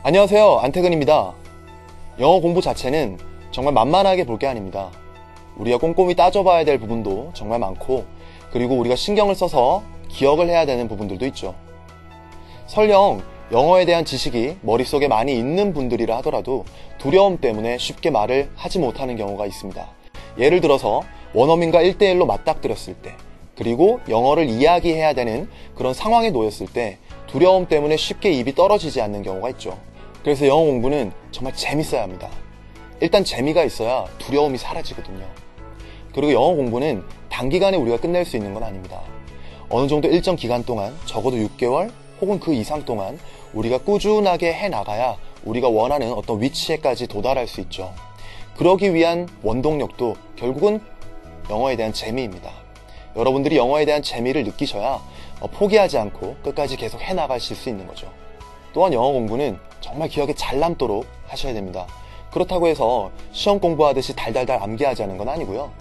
안녕하세요, 안태근입니다. 영어 공부 자체는 정말 만만하게 볼 게 아닙니다. 우리가 꼼꼼히 따져봐야 될 부분도 정말 많고, 그리고 우리가 신경을 써서 기억을 해야 되는 부분들도 있죠. 설령 영어에 대한 지식이 머릿속에 많이 있는 분들이라 하더라도 두려움 때문에 쉽게 말을 하지 못하는 경우가 있습니다. 예를 들어서 원어민과 1대1로 맞닥뜨렸을 때, 그리고 영어를 이야기해야 되는 그런 상황에 놓였을 때 두려움 때문에 쉽게 입이 떨어지지 않는 경우가 있죠. 그래서 영어 공부는 정말 재밌어야 합니다. 일단 재미가 있어야 두려움이 사라지거든요. 그리고 영어 공부는 단기간에 우리가 끝낼 수 있는 건 아닙니다. 어느 정도 일정 기간 동안, 적어도 6개월 혹은 그 이상 동안 우리가 꾸준하게 해나가야 우리가 원하는 어떤 위치에까지 도달할 수 있죠. 그러기 위한 원동력도 결국은 영어에 대한 재미입니다. 여러분들이 영어에 대한 재미를 느끼셔야 포기하지 않고 끝까지 계속 해나가실 수 있는 거죠. 또한 영어 공부는 정말 기억에 잘 남도록 하셔야 됩니다. 그렇다고 해서 시험 공부하듯이 달달달 암기하지 않은 건 아니고요.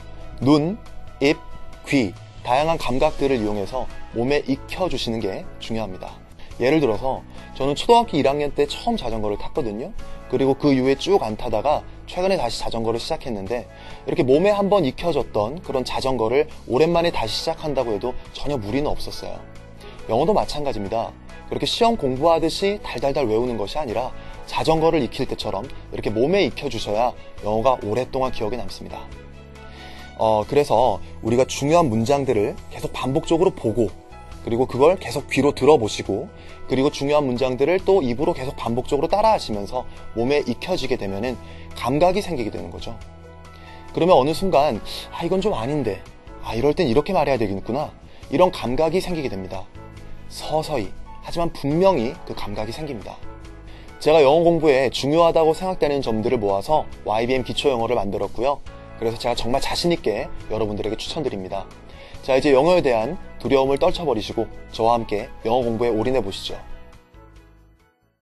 눈, 입, 귀, 다양한 감각들을 이용해서 몸에 익혀주시는 게 중요합니다. 예를 들어서 저는 초등학교 1학년 때 처음 자전거를 탔거든요. 그리고 그 이후에 쭉 안 타다가 최근에 다시 자전거를 시작했는데, 이렇게 몸에 한번 익혀졌던 그런 자전거를 오랜만에 다시 시작한다고 해도 전혀 무리는 없었어요. 영어도 마찬가지입니다. 그렇게 시험 공부하듯이 달달달 외우는 것이 아니라 자전거를 익힐 때처럼 이렇게 몸에 익혀주셔야 영어가 오랫동안 기억에 남습니다. 그래서 우리가 중요한 문장들을 계속 반복적으로 보고, 그리고 그걸 계속 귀로 들어보시고, 그리고 중요한 문장들을 또 입으로 계속 반복적으로 따라하시면서 몸에 익혀지게 되면은 감각이 생기게 되는 거죠. 그러면 어느 순간 이건 좀 아닌데, 이럴 땐 이렇게 말해야 되겠구나, 이런 감각이 생기게 됩니다. 서서히, 하지만 분명히 그 감각이 생깁니다. 제가 영어 공부에 중요하다고 생각되는 점들을 모아서 YBM 기초영어를 만들었고요. 그래서 제가 정말 자신있게 여러분들에게 추천드립니다. 자, 이제 영어에 대한 두려움을 떨쳐버리시고 저와 함께 영어 공부에 올인해 보시죠.